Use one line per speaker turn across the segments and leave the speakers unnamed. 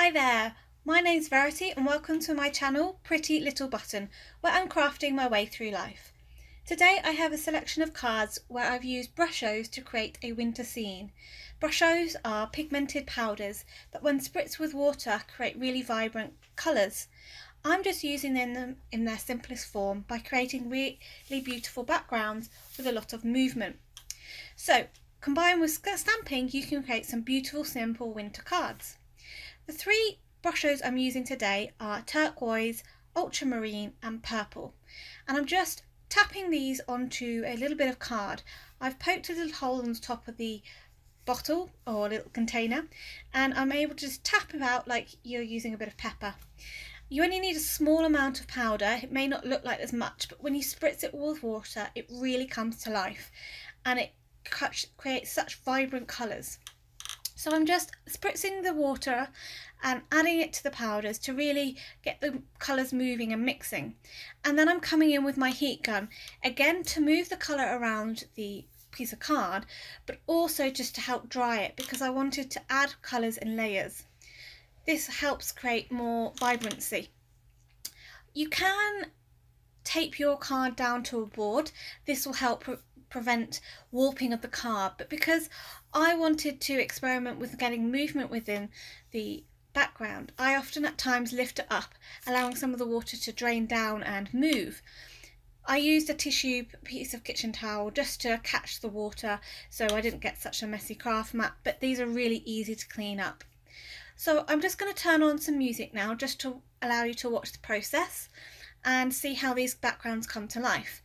Hi there, my name's Verity and welcome to my channel Pretty Little Button, where I'm crafting my way through life. Today I have a selection of cards where I've used Brushos to create a winter scene. Brushos are pigmented powders that when spritzed with water create really vibrant colours. I'm just using them in their simplest form by creating really beautiful backgrounds with a lot of movement. So combined with stamping you can create some beautiful simple winter cards. The three Brushos I'm using today are turquoise, ultramarine and purple, and I'm just tapping these onto a little bit of card. I've poked a little hole on the top of the bottle or little container and I'm able to just tap it out like you're using a bit of pepper. You only need a small amount of powder. It may not look like there's much, but when you spritz it with water it really comes to life and it creates such vibrant colours. So I'm just spritzing the water and adding it to the powders to really get the colours moving and mixing. And then I'm coming in with my heat gun, again to move the colour around the piece of card, but also just to help dry it because I wanted to add colours in layers. This helps create more vibrancy. You can tape your card down to a board. This will help prevent warping of the card, but because I wanted to experiment with getting movement within the background, I often at times lift it up, allowing some of the water to drain down and move. I used a tissue piece of kitchen towel just to catch the water so I didn't get such a messy craft mat, but these are really easy to clean up. So I'm just going to turn on some music now just to allow you to watch the process and see how these backgrounds come to life.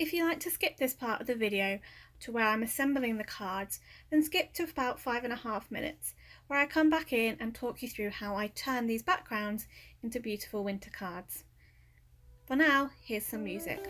If you like to skip this part of the video to where I'm assembling the cards, then skip to about 5.5 minutes, where I come back in and talk you through how I turn these backgrounds into beautiful winter cards. For now, here's some music.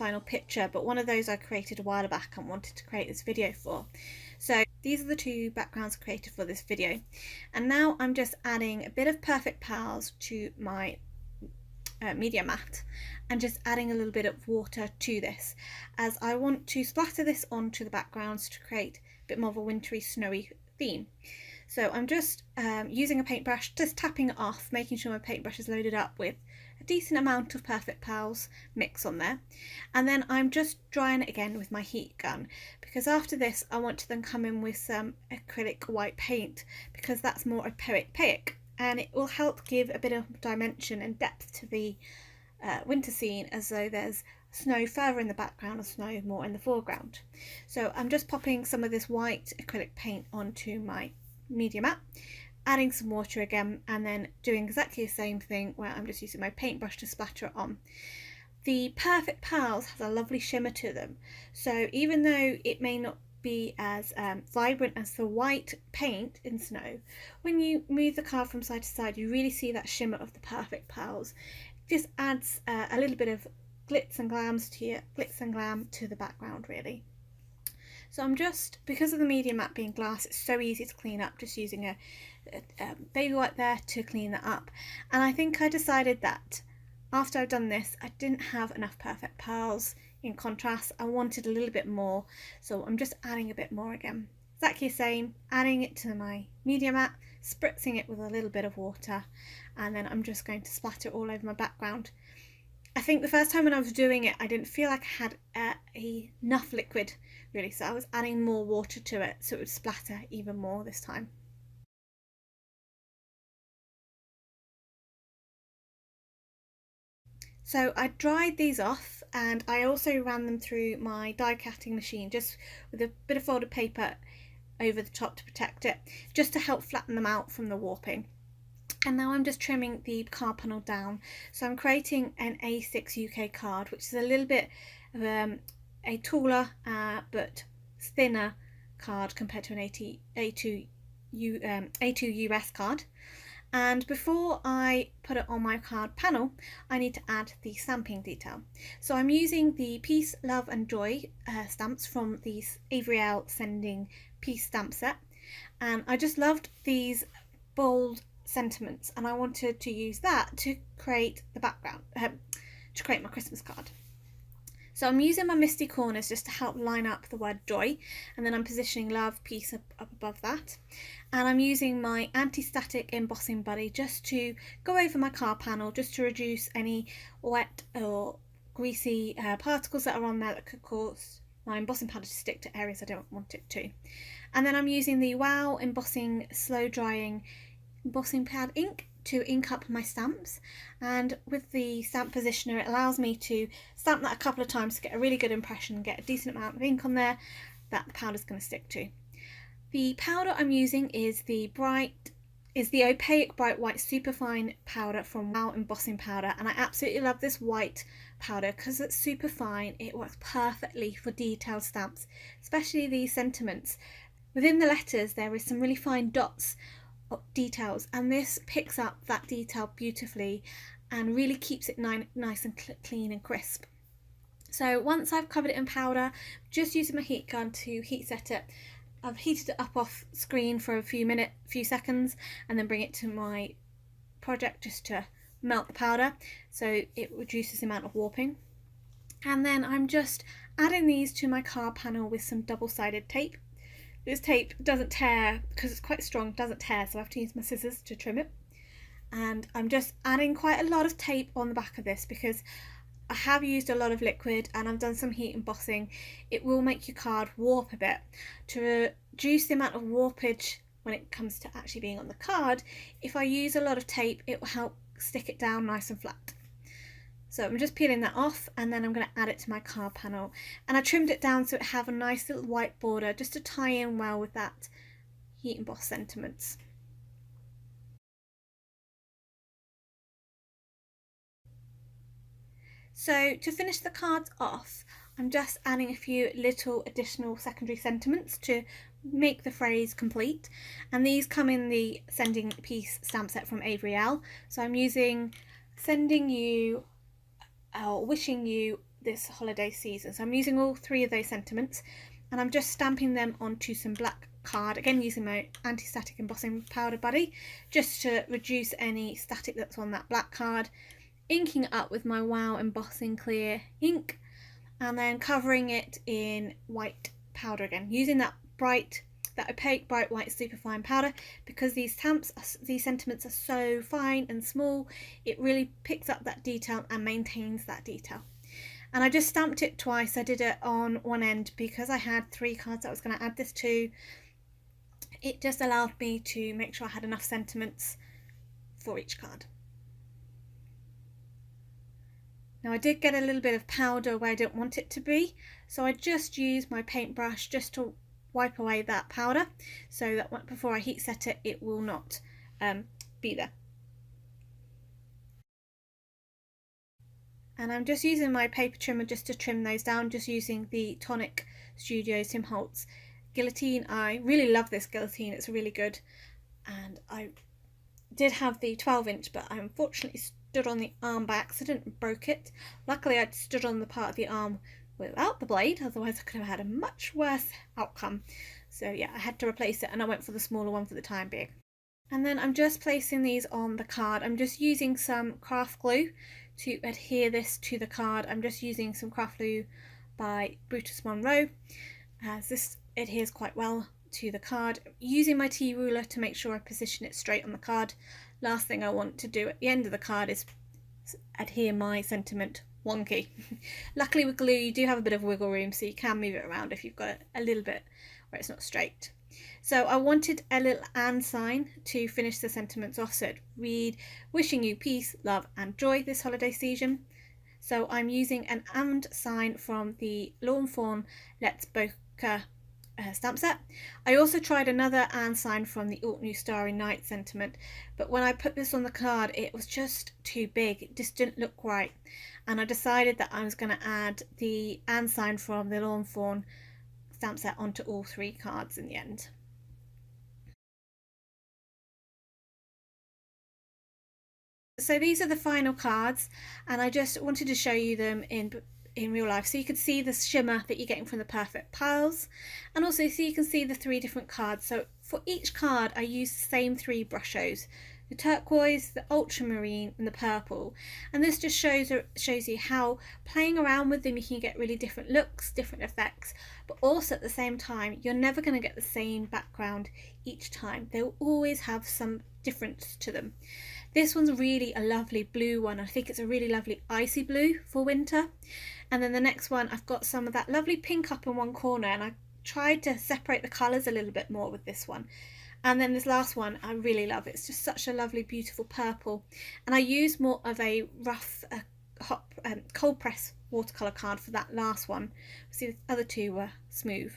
final picture, but one of those I created a while back and wanted to create this video for. So these are the two backgrounds created for this video. And now I'm just adding a bit of Perfect Pals to my media mat and just adding a little bit of water to this, as I want to splatter this onto the backgrounds to create a bit more of a wintry, snowy theme. So I'm just using a paintbrush, just tapping it off, making sure my paintbrush is loaded up with a decent amount of Perfect Pals mix on there. And then I'm just drying it again with my heat gun, because after this I want to then come in with some acrylic white paint, because that's more opaque and it will help give a bit of dimension and depth to the winter scene, as though there's snow further in the background or snow more in the foreground. So I'm just popping some of this white acrylic paint onto my media mat, adding some water again, and then doing exactly the same thing where I'm just using my paintbrush to splatter it on. The Perfect Pals has a lovely shimmer to them, so even though it may not be as vibrant as the white paint in snow, when you move the card from side to side you really see that shimmer of the Perfect Pals. It just adds a little bit of glitz and glam to the background, really. So I'm just, because of the media mat being glass, it's so easy to clean up, just using a baby wipe there to clean that up. And I think I decided that after I've done this, I didn't have enough Perfect Pals in contrast. I wanted a little bit more, so I'm just adding a bit more again. Exactly the same, adding it to my media mat, spritzing it with a little bit of water, and then I'm just going to splatter it all over my background. I think the first time when I was doing it, I didn't feel like I had enough liquid, really, so I was adding more water to it so it would splatter even more this time. So I dried these off, and I also ran them through my die cutting machine, just with a bit of folded paper over the top to protect it, just to help flatten them out from the warping. And now I'm just trimming the card panel down. So I'm creating an A6 UK card, which is a little bit of a taller but thinner card compared to an A2 US card. And before I put it on my card panel, I need to add the stamping detail. So I'm using the Peace, Love and Joy stamps from the Avery Elle Sending Peace stamp set. And I just loved these bold sentiments, and I wanted to use that to create the background, to create my Christmas card. So I'm using my misty corners just to help line up the word joy, and then I'm positioning love, peace up above that. And I'm using my anti-static embossing buddy just to go over my card panel, just to reduce any wet or greasy particles that are on there that could cause my embossing powder to stick to areas I don't want it to. And then I'm using the Wow Embossing Slow Drying embossing pad ink to ink up my stamps, and with the stamp positioner it allows me to stamp that a couple of times to get a really good impression and get a decent amount of ink on there that the powder's going to stick to. The powder I'm using is the opaque bright white superfine powder from Wow Embossing Powder, and I absolutely love this white powder because it's super fine. It works perfectly for detailed stamps, especially these sentiments. Within the letters there is some really fine dots details, and this picks up that detail beautifully and really keeps it nice and clean and crisp. So once I've covered it in powder, just using my heat gun to heat set it. I've heated it up off screen for a few seconds, and then bring it to my project just to melt the powder so it reduces the amount of warping. And then I'm just adding these to my card panel with some double-sided tape. This tape doesn't tear because it's quite strong, doesn't tear, so I have to use my scissors to trim it. And I'm just adding quite a lot of tape on the back of this because I have used a lot of liquid and I've done some heat embossing. It will make your card warp a bit. To reduce the amount of warpage when it comes to actually being on the card, if I use a lot of tape, it will help stick it down nice and flat. So I'm just peeling that off, and then I'm going to add it to my card panel. And I trimmed it down so it have a nice little white border just to tie in well with that heat emboss sentiments. So to finish the cards off, I'm just adding a few little additional secondary sentiments to make the phrase complete. And these come in the Sending Peace stamp set from Avery Elle. So I'm using sending you, or wishing you this holiday season. So I'm using all 3 of those sentiments, and I'm just stamping them onto some black card, again using my anti-static embossing powder buddy, just to reduce any static that's on that black card, inking it up with my Wow embossing clear ink, and then covering it in white powder again, using that opaque bright white superfine powder, because these sentiments are so fine and small, it really picks up that detail and maintains that detail. And I just stamped it twice. I did it on one end because I had 3 cards that I was going to add this to. It just allowed me to make sure I had enough sentiments for each card. Now I did get a little bit of powder where I didn't want it to be, so I just used my paintbrush just to wipe away that powder, so that before I heat set it, it will not be there. And I'm just using my paper trimmer just to trim those down, just using the Tonic Studio Tim Holtz guillotine. I really love this guillotine, it's really good. And I did have the 12-inch, but I unfortunately stood on the arm by accident and broke it. Luckily I'd stood on the part of the arm without the blade, otherwise I could have had a much worse outcome. So yeah, I had to replace it, and I went for the smaller one for the time being. And then I'm just placing these on the card. I'm just using some craft glue to adhere this to the card. I'm just using some craft glue by Brusho, as this adheres quite well to the card. Using my T ruler to make sure I position it straight on the card. Last thing I want to do at the end of the card is adhere my sentiment wonky. Luckily with glue you do have a bit of wiggle room, so you can move it around if you've got a little bit where it's not straight. So I wanted a little and sign to finish the sentiments off, so it read, wishing you peace, love and joy this holiday season. So I'm using an and sign from the Lawn Fawn Let's Bokeh stamp set. I also tried another and sign from the Alt New Starry Night sentiment, but when I put this on the card it was just too big, it just didn't look right, and I decided that I was going to add the and sign from the Lawn Fawn stamp set onto all 3 cards in the end. So these are the final cards, and I just wanted to show you them in real life, so you could see the shimmer that you're getting from the perfect piles, and also so you can see the 3 different cards. So for each card I used the same 3 Brushos, the turquoise, the ultramarine and the purple, and this just shows you how playing around with them you can get really different looks, different effects, but also at the same time you're never going to get the same background each time. They will always have some difference to them. This one's really a lovely blue one. I think it's a really lovely icy blue for winter. And then the next one, I've got some of that lovely pink up in one corner, and I tried to separate the colours a little bit more with this one. And then this last one I really love. It's just such a lovely beautiful purple, and I used more of a rough cold press watercolour card for that last one. See, the other 2 were smooth.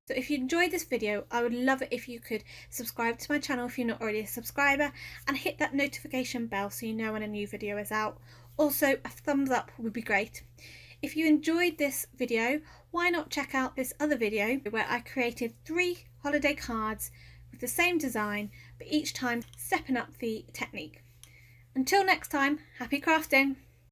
So if you enjoyed this video, I would love it if you could subscribe to my channel if you're not already a subscriber, and hit that notification bell so you know when a new video is out. Also, a thumbs up would be great. If you enjoyed this video, why not check out this other video where I created 3 holiday cards with the same design, but each time stepping up the technique. Until next time, happy crafting!